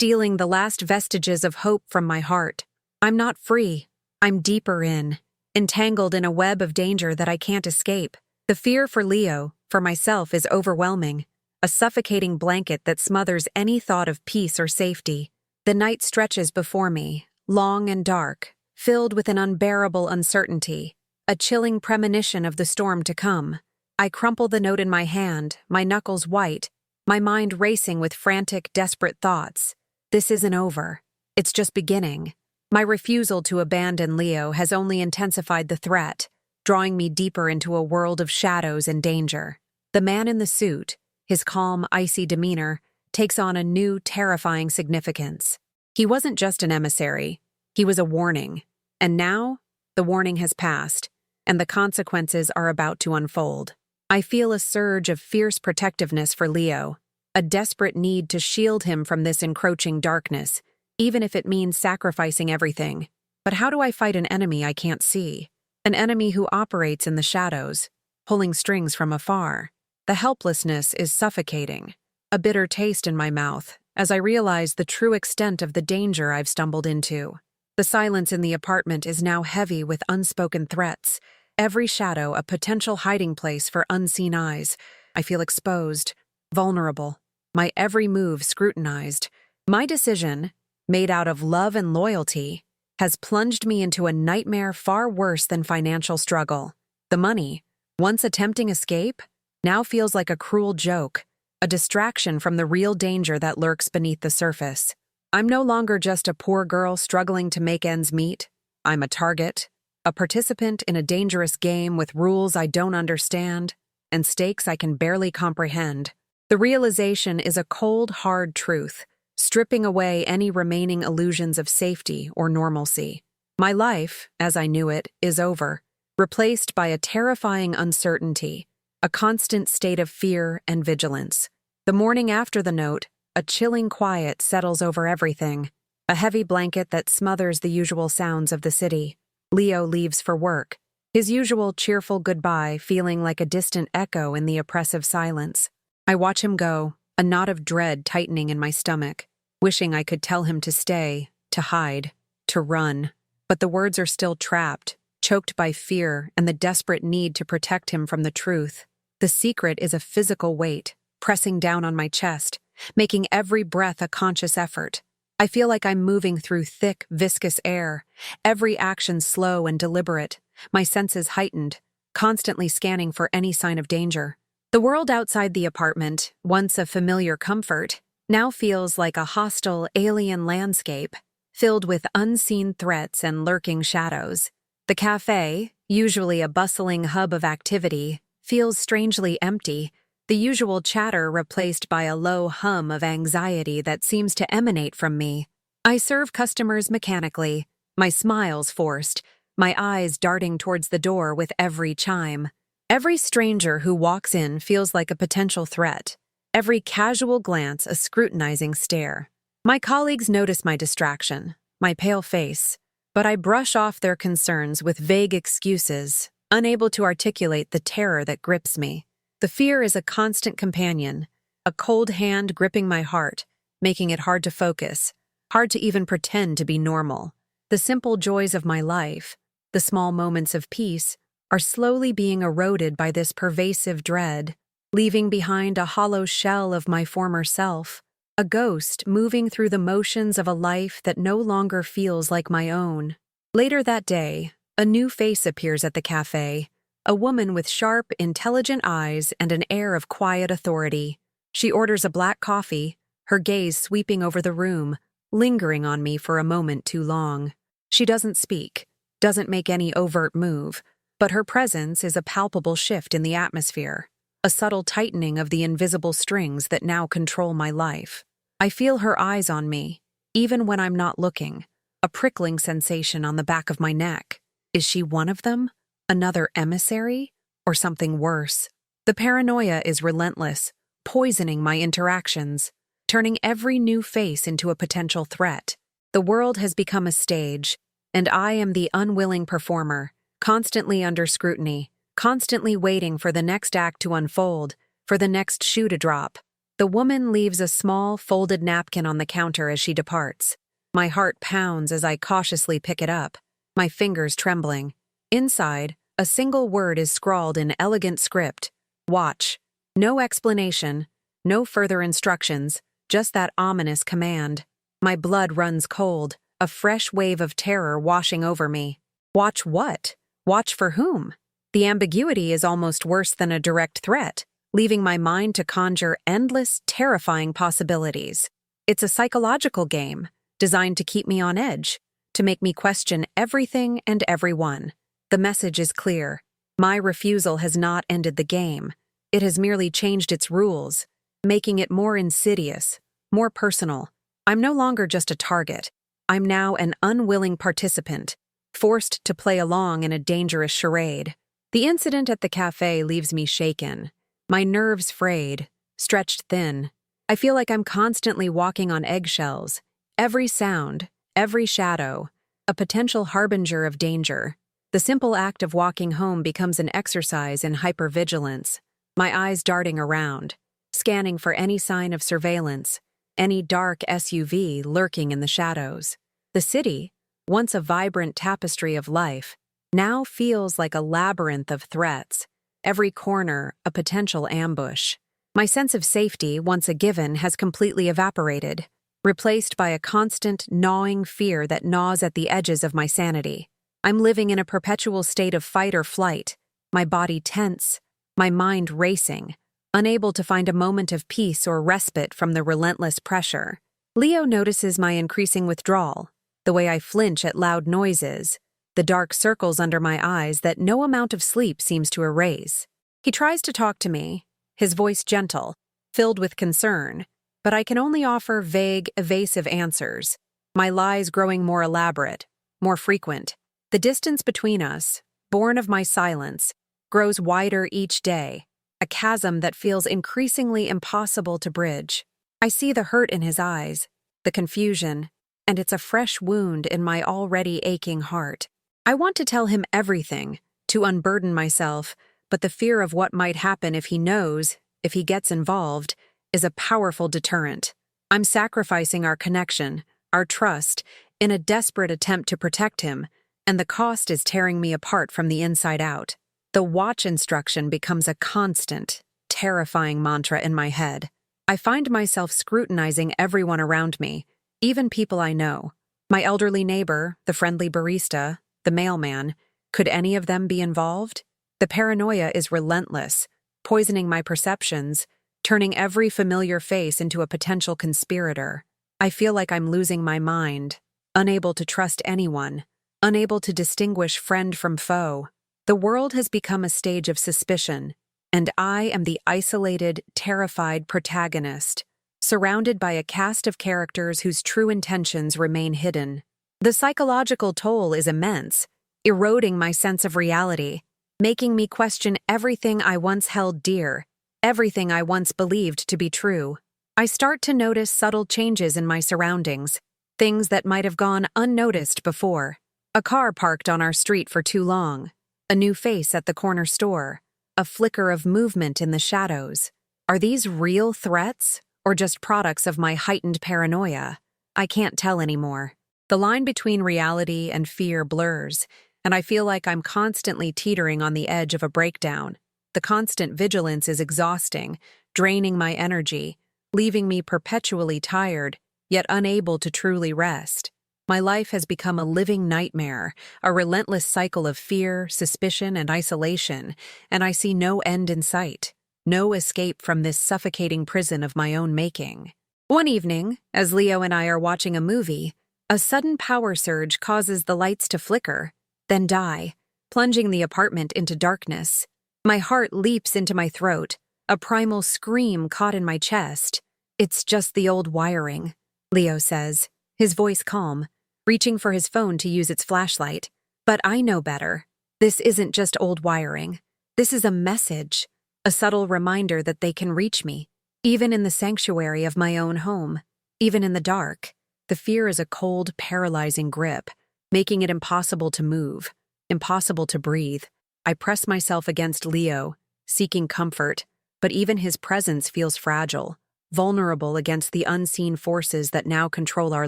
[SPEAKER 1] stealing the last vestiges of hope from my heart. I'm not free. I'm deeper in, entangled in a web of danger that I can't escape. The fear for Leo, for myself, is overwhelming, a suffocating blanket that smothers any thought of peace or safety. The night stretches before me, long and dark, filled with an unbearable uncertainty, a chilling premonition of the storm to come. I crumple the note in my hand, my knuckles white, my mind racing with frantic, desperate thoughts. This isn't over. It's just beginning. My refusal to abandon Leo has only intensified the threat, drawing me deeper into a world of shadows and danger. The man in the suit, his calm, icy demeanor, takes on a new, terrifying significance. He wasn't just an emissary. He was a warning. And now, the warning has passed, and the consequences are about to unfold. I feel a surge of fierce protectiveness for Leo, a desperate need to shield him from this encroaching darkness, even if it means sacrificing everything. But how do I fight an enemy I can't see? An enemy who operates in the shadows, pulling strings from afar. The helplessness is suffocating, a bitter taste in my mouth, as I realize the true extent of the danger I've stumbled into. The silence in the apartment is now heavy with unspoken threats, every shadow a potential hiding place for unseen eyes. I feel exposed, vulnerable, my every move scrutinized. My decision, made out of love and loyalty, has plunged me into a nightmare far worse than financial struggle. The money, once a tempting escape, now feels like a cruel joke, a distraction from the real danger that lurks beneath the surface. I'm no longer just a poor girl struggling to make ends meet. I'm a target, a participant in a dangerous game with rules I don't understand and stakes I can barely comprehend. The realization is a cold, hard truth, stripping away any remaining illusions of safety or normalcy. My life, as I knew it, is over, replaced by a terrifying uncertainty, a constant state of fear and vigilance. The morning after the note, a chilling quiet settles over everything, a heavy blanket that smothers the usual sounds of the city. Leo leaves for work, his usual cheerful goodbye feeling like a distant echo in the oppressive silence. I watch him go, a knot of dread tightening in my stomach, wishing I could tell him to stay, to hide, to run. But the words are still trapped, choked by fear and the desperate need to protect him from the truth. The secret is a physical weight, pressing down on my chest, making every breath a conscious effort. I feel like I'm moving through thick, viscous air, every action slow and deliberate, my senses heightened, constantly scanning for any sign of danger. The world outside the apartment, once a familiar comfort, now feels like a hostile, alien landscape, filled with unseen threats and lurking shadows. The café, usually a bustling hub of activity, feels strangely empty, the usual chatter replaced by a low hum of anxiety that seems to emanate from me. I serve customers mechanically, my smiles forced, my eyes darting towards the door with every chime. Every stranger who walks in feels like a potential threat, every casual glance a scrutinizing stare. My colleagues notice my distraction, my pale face, but I brush off their concerns with vague excuses, unable to articulate the terror that grips me. The fear is a constant companion, a cold hand gripping my heart, making it hard to focus, hard to even pretend to be normal. The simple joys of my life, the small moments of peace, are slowly being eroded by this pervasive dread, leaving behind a hollow shell of my former self, a ghost moving through the motions of a life that no longer feels like my own. Later that day, a new face appears at the cafe, a woman with sharp, intelligent eyes and an air of quiet authority. She orders a black coffee, her gaze sweeping over the room, lingering on me for a moment too long. She doesn't speak, doesn't make any overt move, but her presence is a palpable shift in the atmosphere, a subtle tightening of the invisible strings that now control my life. I feel her eyes on me, even when I'm not looking, a prickling sensation on the back of my neck. Is she one of them? Another emissary? Or something worse? The paranoia is relentless, poisoning my interactions, turning every new face into a potential threat. The world has become a stage, and I am the unwilling performer, constantly under scrutiny, constantly waiting for the next act to unfold, for the next shoe to drop. The woman leaves a small, folded napkin on the counter as she departs. My heart pounds as I cautiously pick it up, my fingers trembling. Inside, a single word is scrawled in elegant script. Watch. No explanation, no further instructions, just that ominous command. My blood runs cold, a fresh wave of terror washing over me. Watch what? Watch for whom? The ambiguity is almost worse than a direct threat, leaving my mind to conjure endless, terrifying possibilities. It's a psychological game, designed to keep me on edge, to make me question everything and everyone. The message is clear. My refusal has not ended the game. It has merely changed its rules, making it more insidious, more personal. I'm no longer just a target. I'm now an unwilling participant, forced to play along in a dangerous charade. The incident at the cafe leaves me shaken, my nerves frayed, stretched thin. I feel like I'm constantly walking on eggshells, every sound, every shadow, a potential harbinger of danger. The simple act of walking home becomes an exercise in hypervigilance, my eyes darting around, scanning for any sign of surveillance, any dark SUV lurking in the shadows. The city, once a vibrant tapestry of life, now feels like a labyrinth of threats, every corner a potential ambush. My sense of safety, once a given, has completely evaporated, replaced by a constant, gnawing fear that gnaws at the edges of my sanity. I'm living in a perpetual state of fight or flight, my body tense, my mind racing, unable to find a moment of peace or respite from the relentless pressure. Leo notices my increasing withdrawal, the way I flinch at loud noises, the dark circles under my eyes that no amount of sleep seems to erase. He tries to talk to me, his voice gentle, filled with concern, but I can only offer vague, evasive answers, my lies growing more elaborate, more frequent. The distance between us, born of my silence, grows wider each day, a chasm that feels increasingly impossible to bridge. I see the hurt in his eyes, the confusion, and it's a fresh wound in my already aching heart. I want to tell him everything, to unburden myself, but the fear of what might happen if he knows, if he gets involved, is a powerful deterrent. I'm sacrificing our connection, our trust, in a desperate attempt to protect him, and the cost is tearing me apart from the inside out. The watch instruction becomes a constant, terrifying mantra in my head. I find myself scrutinizing everyone around me, even people I know. My elderly neighbor, the friendly barista, the mailman. Could any of them be involved? The paranoia is relentless, poisoning my perceptions, turning every familiar face into a potential conspirator. I feel like I'm losing my mind, unable to trust anyone, unable to distinguish friend from foe. The world has become a stage of suspicion, and I am the isolated, terrified protagonist, surrounded by a cast of characters whose true intentions remain hidden. The psychological toll is immense, eroding my sense of reality, making me question everything I once held dear, everything I once believed to be true. I start to notice subtle changes in my surroundings, things that might have gone unnoticed before. A car parked on our street for too long, a new face at the corner store, a flicker of movement in the shadows. Are these real threats, or just products of my heightened paranoia? I can't tell anymore. The line between reality and fear blurs, and I feel like I'm constantly teetering on the edge of a breakdown. The constant vigilance is exhausting, draining my energy, leaving me perpetually tired, yet unable to truly rest. My life has become a living nightmare, a relentless cycle of fear, suspicion, and isolation, and I see no end in sight, no escape from this suffocating prison of my own making. One evening, as Leo and I are watching a movie, a sudden power surge causes the lights to flicker, then die, plunging the apartment into darkness. My heart leaps into my throat, a primal scream caught in my chest. "It's just the old wiring," Leo says, his voice calm, reaching for his phone to use its flashlight. But I know better. This isn't just old wiring. This is a message, a subtle reminder that they can reach me, even in the sanctuary of my own home, even in the dark. The fear is a cold, paralyzing grip, making it impossible to move, impossible to breathe. I press myself against Leo, seeking comfort, but even his presence feels fragile, vulnerable against the unseen forces that now control our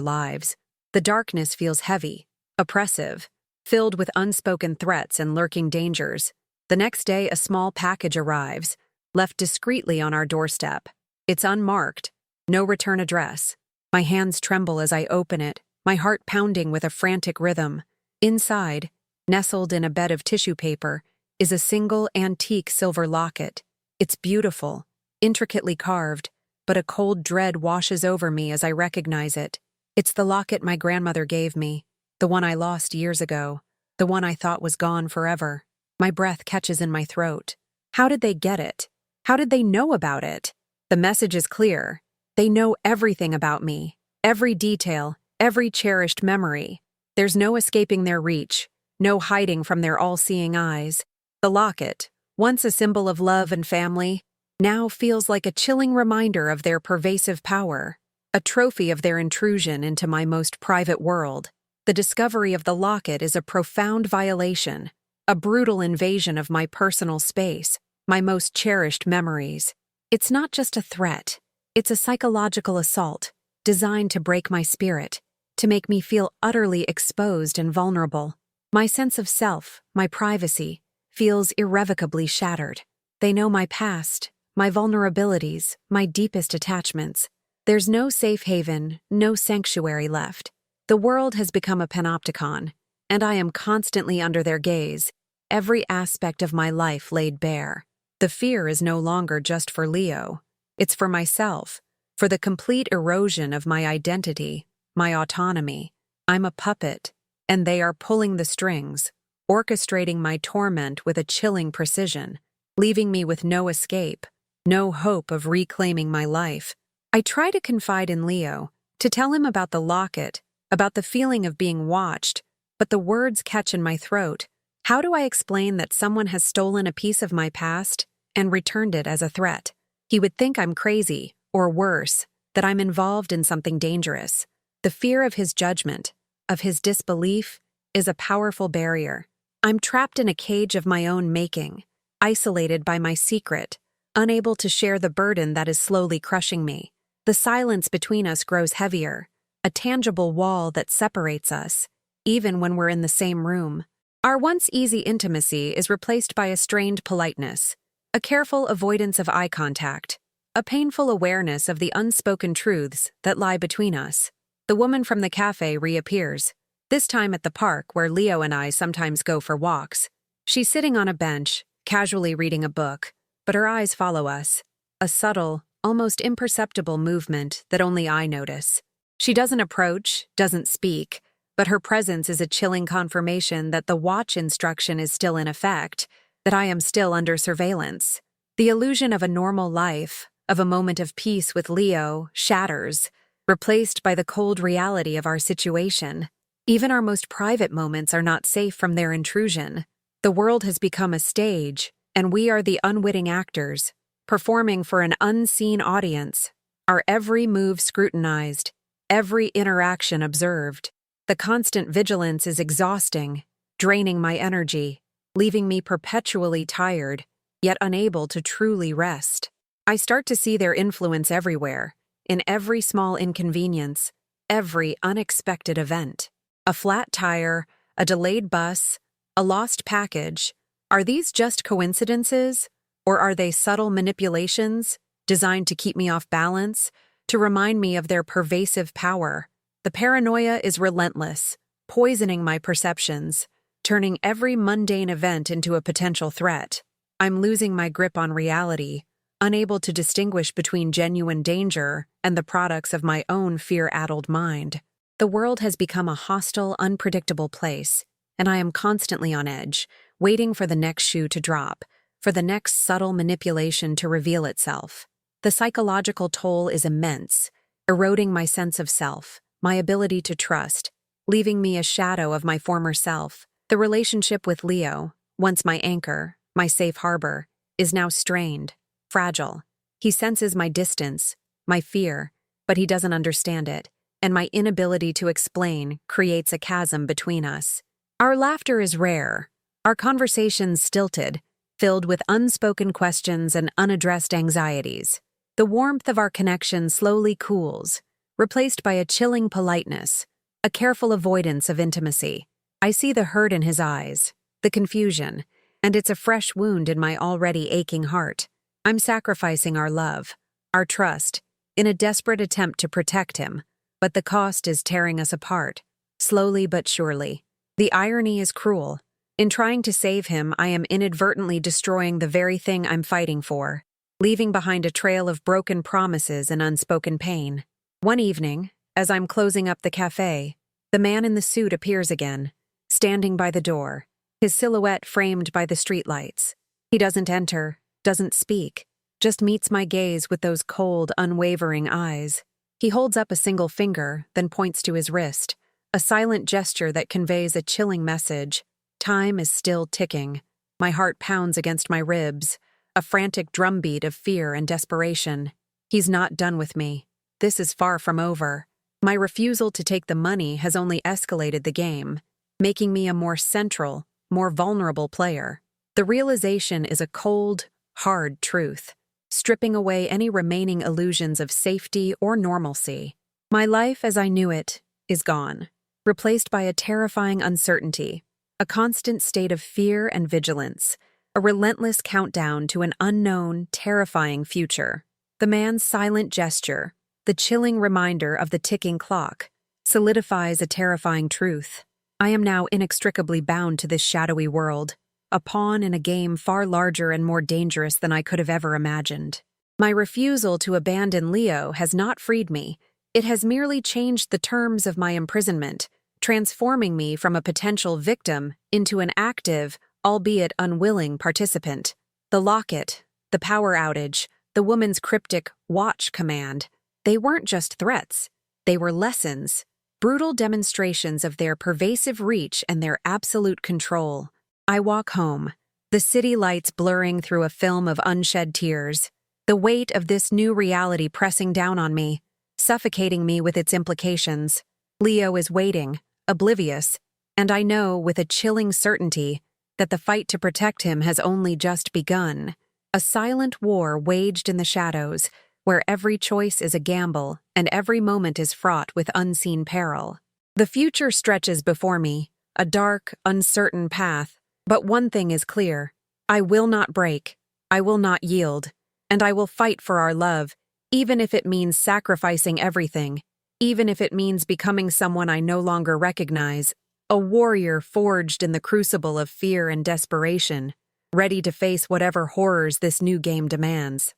[SPEAKER 1] lives. The darkness feels heavy, oppressive, filled with unspoken threats and lurking dangers. The next day, a small package arrives, left discreetly on our doorstep. It's unmarked, no return address. My hands tremble as I open it, my heart pounding with a frantic rhythm. Inside, nestled in a bed of tissue paper, is a single antique silver locket. It's beautiful, intricately carved, but a cold dread washes over me as I recognize it. It's the locket my grandmother gave me, the one I lost years ago, the one I thought was gone forever. My breath catches in my throat. How did they get it? How did they know about it? The message is clear. They know everything about me, every detail, every cherished memory. There's no escaping their reach, no hiding from their all-seeing eyes. The locket, once a symbol of love and family, now feels like a chilling reminder of their pervasive power, a trophy of their intrusion into my most private world. The discovery of the locket is a profound violation, a brutal invasion of my personal space, my most cherished memories. It's not just a threat, it's a psychological assault, designed to break my spirit, to make me feel utterly exposed and vulnerable. My sense of self, my privacy, feels irrevocably shattered. They know my past, my vulnerabilities, my deepest attachments. There's no safe haven, no sanctuary left. The world has become a panopticon, and I am constantly under their gaze, every aspect of my life laid bare. The fear is no longer just for Leo. It's for myself, for the complete erosion of my identity, my autonomy. I'm a puppet, and they are pulling the strings, orchestrating my torment with a chilling precision, leaving me with no escape, no hope of reclaiming my life. I try to confide in Leo, to tell him about the locket, about the feeling of being watched, but the words catch in my throat. How do I explain that someone has stolen a piece of my past and returned it as a threat? He would think I'm crazy, or worse, that I'm involved in something dangerous. The fear of his judgment, of his disbelief, is a powerful barrier. I'm trapped in a cage of my own making, isolated by my secret, unable to share the burden that is slowly crushing me. The silence between us grows heavier, a tangible wall that separates us, even when we're in the same room. Our once easy intimacy is replaced by a strained politeness, a careful avoidance of eye contact, a painful awareness of the unspoken truths that lie between us. The woman from the café reappears, this time at the park where Leo and I sometimes go for walks. She's sitting on a bench, casually reading a book, but her eyes follow us, a subtle, almost imperceptible movement that only I notice. She doesn't approach, doesn't speak, but her presence is a chilling confirmation that the watch instruction is still in effect, that I am still under surveillance. The illusion of a normal life, of a moment of peace with Leo, shatters, replaced by the cold reality of our situation. Even our most private moments are not safe from their intrusion. The world has become a stage, and we are the unwitting actors, performing for an unseen audience, our every move scrutinized, every interaction observed. The constant vigilance is exhausting, draining my energy, leaving me perpetually tired, yet unable to truly rest. I start to see their influence everywhere, in every small inconvenience, every unexpected event. A flat tire, a delayed bus, a lost package. Are these just coincidences, or are they subtle manipulations designed to keep me off balance, to remind me of their pervasive power? The paranoia is relentless, poisoning my perceptions, turning every mundane event into a potential threat. I'm losing my grip on reality, unable to distinguish between genuine danger and the products of my own fear-addled mind. The world has become a hostile, unpredictable place, and I am constantly on edge, waiting for the next shoe to drop, for the next subtle manipulation to reveal itself. The psychological toll is immense, eroding my sense of self, my ability to trust, leaving me a shadow of my former self. The relationship with Leo, once my anchor, my safe harbor, is now strained, fragile. He senses my distance, my fear, but he doesn't understand it, and my inability to explain creates a chasm between us. Our laughter is rare, our conversations stilted, filled with unspoken questions and unaddressed anxieties. The warmth of our connection slowly cools, replaced by a chilling politeness, a careful avoidance of intimacy. I see the hurt in his eyes, the confusion, and it's a fresh wound in my already aching heart. I'm sacrificing our love, our trust, in a desperate attempt to protect him, but the cost is tearing us apart, slowly but surely. The irony is cruel. In trying to save him, I am inadvertently destroying the very thing I'm fighting for, leaving behind a trail of broken promises and unspoken pain. One evening, as I'm closing up the café, the man in the suit appears again, standing by the door, his silhouette framed by the streetlights. He doesn't enter, doesn't speak, just meets my gaze with those cold, unwavering eyes. He holds up a single finger, then points to his wrist, a silent gesture that conveys a chilling message. Time is still ticking. My heart pounds against my ribs, a frantic drumbeat of fear and desperation. He's not done with me. This is far from over. My refusal to take the money has only escalated the game, making me a more central, more vulnerable player. The realization is a cold, hard truth, stripping away any remaining illusions of safety or normalcy. My life as I knew it is gone, replaced by a terrifying uncertainty, a constant state of fear and vigilance, a relentless countdown to an unknown, terrifying future. The man's silent gesture, the chilling reminder of the ticking clock, solidifies a terrifying truth. I am now inextricably bound to this shadowy world, a pawn in a game far larger and more dangerous than I could have ever imagined. My refusal to abandon Leo has not freed me. It has merely changed the terms of my imprisonment, transforming me from a potential victim into an active, albeit unwilling participant. The locket, the power outage, the woman's cryptic watch command, they weren't just threats. They were lessons, brutal demonstrations of their pervasive reach and their absolute control. I walk home, the city lights blurring through a film of unshed tears, the weight of this new reality pressing down on me, suffocating me with its implications. Leo is waiting, oblivious, and I know with a chilling certainty that the fight to protect him has only just begun. A silent war waged in the shadows, where every choice is a gamble and every moment is fraught with unseen peril. The future stretches before me, a dark, uncertain path, but one thing is clear. I will not break, I will not yield, and I will fight for our love, even if it means sacrificing everything, even if it means becoming someone I no longer recognize, a warrior forged in the crucible of fear and desperation, ready to face whatever horrors this new game demands.